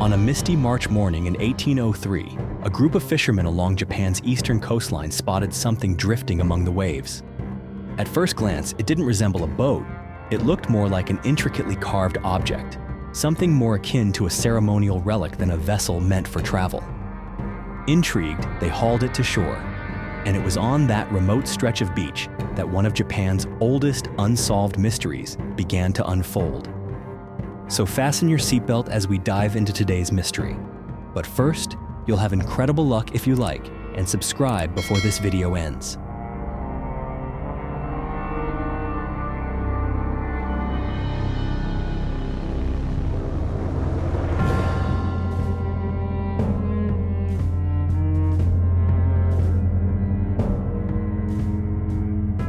On a misty March morning in 1803, a group of fishermen along Japan's eastern coastline spotted something drifting among the waves. At first glance, it didn't resemble a boat. It looked more like an intricately carved object, something more akin to a ceremonial relic than a vessel meant for travel. Intrigued, they hauled it to shore, and it was on that remote stretch of beach that one of Japan's oldest unsolved mysteries began to unfold. So fasten your seatbelt as we dive into today's mystery. But first, you'll have incredible luck if you like, and subscribe before this video ends.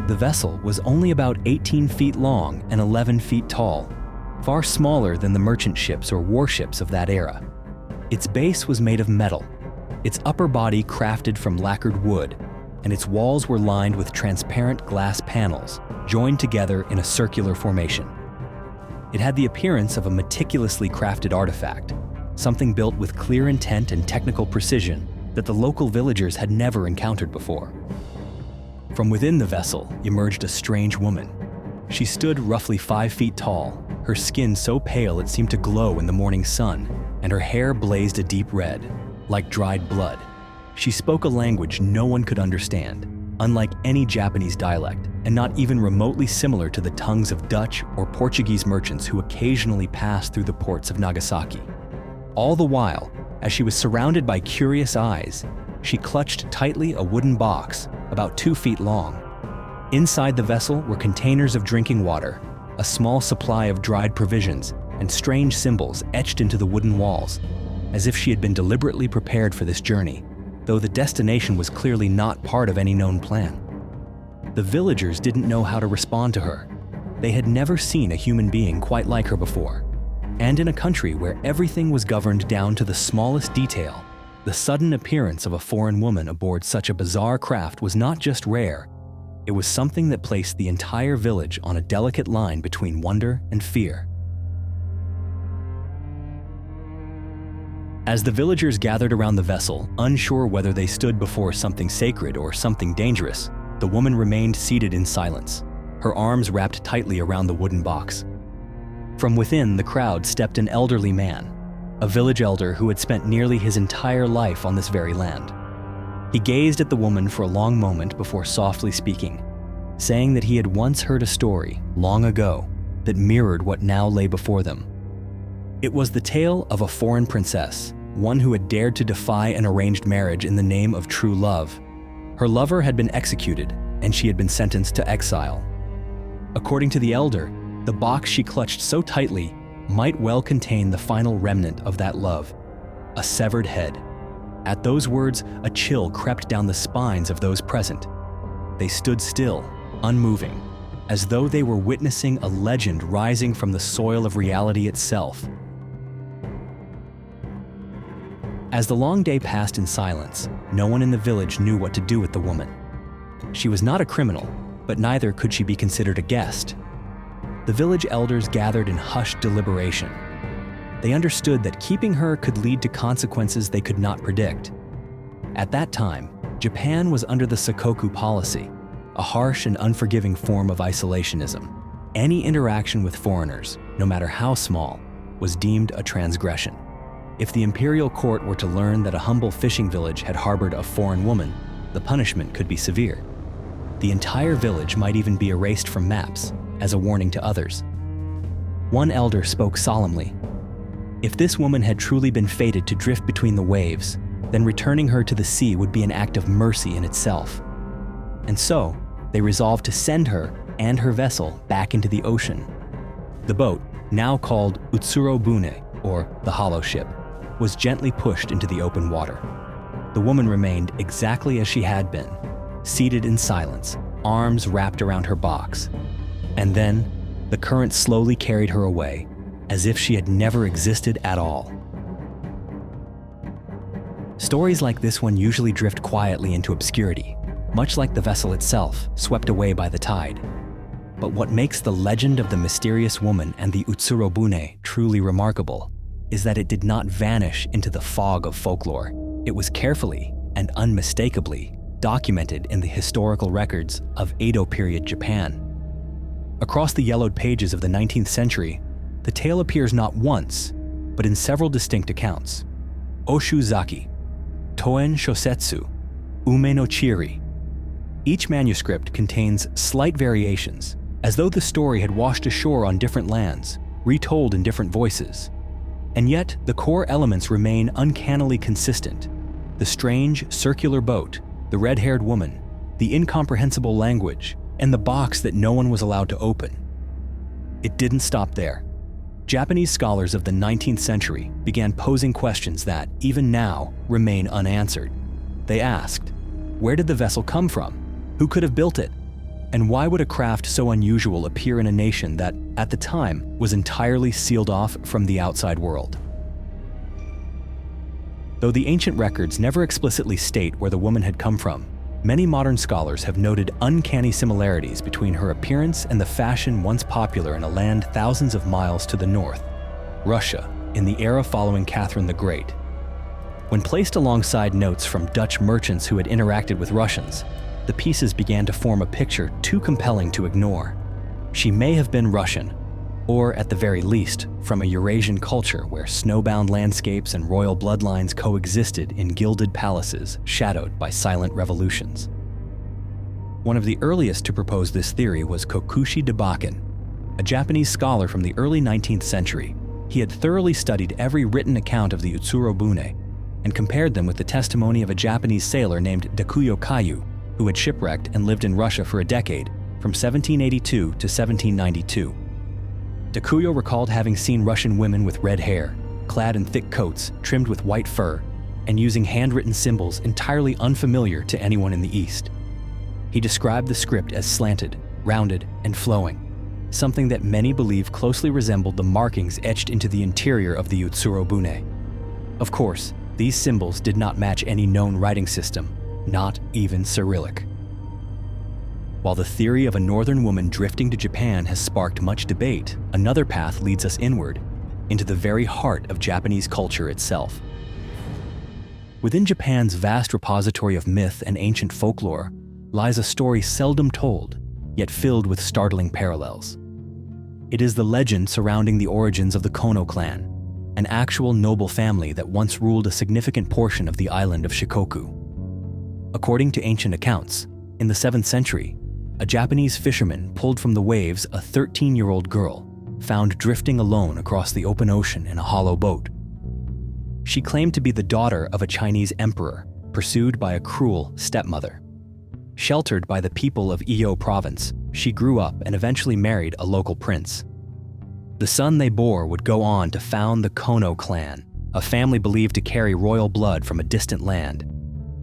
The vessel was only about 18 feet long and 11 feet tall, far smaller than the merchant ships or warships of that era. Its base was made of metal, its upper body crafted from lacquered wood, and its walls were lined with transparent glass panels, joined together in a circular formation. It had the appearance of a meticulously crafted artifact, something built with clear intent and technical precision that the local villagers had never encountered before. From within the vessel emerged a strange woman. She stood roughly 5 feet tall, her skin so pale it seemed to glow in the morning sun, and her hair blazed a deep red, like dried blood. She spoke a language no one could understand, unlike any Japanese dialect, and not even remotely similar to the tongues of Dutch or Portuguese merchants who occasionally passed through the ports of Nagasaki. All the while, as she was surrounded by curious eyes, she clutched tightly a wooden box about 2 feet long. Inside the vessel were containers of drinking water, a small supply of dried provisions, and strange symbols etched into the wooden walls, as if she had been deliberately prepared for this journey, though the destination was clearly not part of any known plan. The villagers didn't know how to respond to her. They had never seen a human being quite like her before. And in a country where everything was governed down to the smallest detail, the sudden appearance of a foreign woman aboard such a bizarre craft was not just rare, it was something that placed the entire village on a delicate line between wonder and fear. As the villagers gathered around the vessel, unsure whether they stood before something sacred or something dangerous, the woman remained seated in silence, her arms wrapped tightly around the wooden box. From within the crowd stepped an elderly man, a village elder who had spent nearly his entire life on this very land. He gazed at the woman for a long moment before softly speaking, saying that he had once heard a story, long ago, that mirrored what now lay before them. It was the tale of a foreign princess, one who had dared to defy an arranged marriage in the name of true love. Her lover had been executed, and she had been sentenced to exile. According to the elder, the box she clutched so tightly might well contain the final remnant of that love, a severed head. At those words, a chill crept down the spines of those present. They stood still, unmoving, as though they were witnessing a legend rising from the soil of reality itself. As the long day passed in silence, no one in the village knew what to do with the woman. She was not a criminal, but neither could she be considered a guest. The village elders gathered in hushed deliberation. They understood that keeping her could lead to consequences they could not predict. At that time, Japan was under the Sakoku policy, a harsh and unforgiving form of isolationism. Any interaction with foreigners, no matter how small, was deemed a transgression. If the imperial court were to learn that a humble fishing village had harbored a foreign woman, the punishment could be severe. The entire village might even be erased from maps, as a warning to others. One elder spoke solemnly. If this woman had truly been fated to drift between the waves, then returning her to the sea would be an act of mercy in itself. And so, they resolved to send her and her vessel back into the ocean. The boat, now called Utsuro-bune, or the Hollow Ship, was gently pushed into the open water. The woman remained exactly as she had been, seated in silence, arms wrapped around her box. And then, the current slowly carried her away, as if she had never existed at all. Stories like this one usually drift quietly into obscurity, much like the vessel itself, swept away by the tide. But what makes the legend of the mysterious woman and the Utsuro-bune truly remarkable is that it did not vanish into the fog of folklore. It was carefully and unmistakably documented in the historical records of Edo period Japan. Across the yellowed pages of the 19th century, the tale appears not once, but in several distinct accounts. Oshuzaki, Toen Shosetsu, Ume no Chiri. Each manuscript contains slight variations, as though the story had washed ashore on different lands, retold in different voices. And yet, the core elements remain uncannily consistent. The strange, circular boat, the red-haired woman, the incomprehensible language, and the box that no one was allowed to open. It didn't stop there. Japanese scholars of the 19th century began posing questions that, even now, remain unanswered. They asked, where did the vessel come from? Who could have built it? And why would a craft so unusual appear in a nation that, at the time, was entirely sealed off from the outside world? Though the ancient records never explicitly state where the woman had come from, many modern scholars have noted uncanny similarities between her appearance and the fashion once popular in a land thousands of miles to the north, Russia, in the era following Catherine the Great. When placed alongside notes from Dutch merchants who had interacted with Russians, the pieces began to form a picture too compelling to ignore. She may have been Russian, or at the very least, from a Eurasian culture where snowbound landscapes and royal bloodlines coexisted in gilded palaces shadowed by silent revolutions. One of the earliest to propose this theory was Kokushi Debakin, a Japanese scholar from the early 19th century. He had thoroughly studied every written account of the Utsuro-bune and compared them with the testimony of a Japanese sailor named Dakuyo Kayu, who had shipwrecked and lived in Russia for a decade, from 1782 to 1792. Dakuyo recalled having seen Russian women with red hair, clad in thick coats trimmed with white fur, and using handwritten symbols entirely unfamiliar to anyone in the East. He described the script as slanted, rounded, and flowing, something that many believe closely resembled the markings etched into the interior of the Utsuro-bune. Of course, these symbols did not match any known writing system, not even Cyrillic. While the theory of a northern woman drifting to Japan has sparked much debate, another path leads us inward, into the very heart of Japanese culture itself. Within Japan's vast repository of myth and ancient folklore lies a story seldom told, yet filled with startling parallels. It is the legend surrounding the origins of the Kono clan, an actual noble family that once ruled a significant portion of the island of Shikoku. According to ancient accounts, in the 7th century, a Japanese fisherman pulled from the waves a 13-year-old girl, found drifting alone across the open ocean in a hollow boat. She claimed to be the daughter of a Chinese emperor, pursued by a cruel stepmother. Sheltered by the people of Iyo province, she grew up and eventually married a local prince. The son they bore would go on to found the Kono clan, a family believed to carry royal blood from a distant land.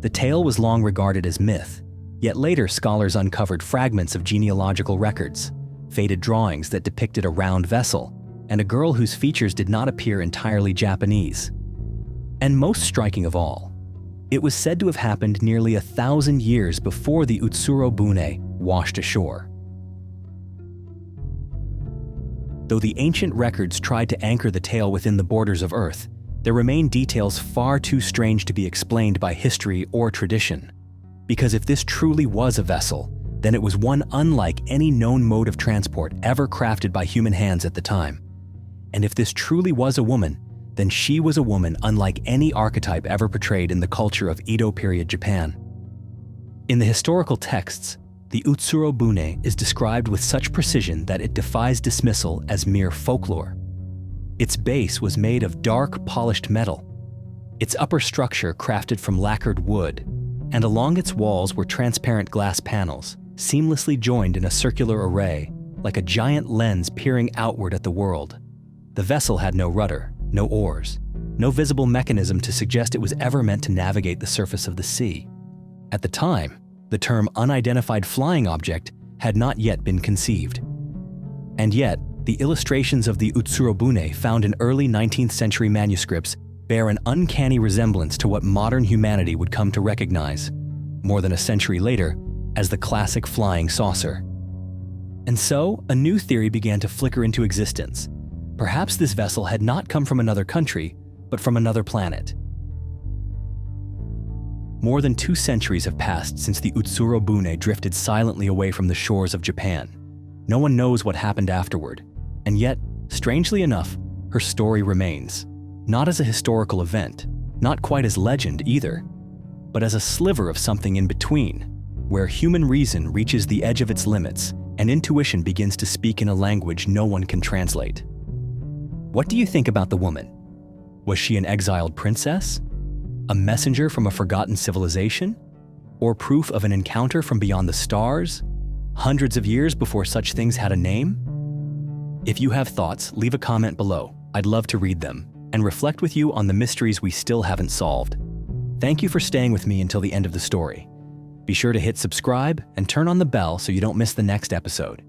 The tale was long regarded as myth, yet later scholars uncovered fragments of genealogical records, faded drawings that depicted a round vessel, and a girl whose features did not appear entirely Japanese. And most striking of all, it was said to have happened nearly 1,000 years before the Utsuro-bune washed ashore. Though the ancient records tried to anchor the tale within the borders of Earth, there remain details far too strange to be explained by history or tradition. Because if this truly was a vessel, then it was one unlike any known mode of transport ever crafted by human hands at the time. And if this truly was a woman, then she was a woman unlike any archetype ever portrayed in the culture of Edo period Japan. In the historical texts, the Utsuro-bune is described with such precision that it defies dismissal as mere folklore. Its base was made of dark, polished metal, its upper structure crafted from lacquered wood, and along its walls were transparent glass panels, seamlessly joined in a circular array, like a giant lens peering outward at the world. The vessel had no rudder, no oars, no visible mechanism to suggest it was ever meant to navigate the surface of the sea. At the time, the term unidentified flying object had not yet been conceived. And yet, the illustrations of the Utsuro-bune found in early 19th century manuscripts bear an uncanny resemblance to what modern humanity would come to recognize, more than a century later, as the classic flying saucer. And so, a new theory began to flicker into existence, Perhaps this vessel had not come from another country, but from another planet. More than 2 centuries have passed since the Utsuro-bune drifted silently away from the shores of Japan. No one knows what happened afterward, and yet, strangely enough, her story remains. Not as a historical event, not quite as legend either, but as a sliver of something in between, where human reason reaches the edge of its limits and intuition begins to speak in a language no one can translate. What do you think about the woman? Was she an exiled princess? A messenger from a forgotten civilization? Or proof of an encounter from beyond the stars, hundreds of years before such things had a name? If you have thoughts, leave a comment below. I'd love to read them and reflect with you on the mysteries we still haven't solved. Thank you for staying with me until the end of the story. Be sure to hit subscribe and turn on the bell so you don't miss the next episode.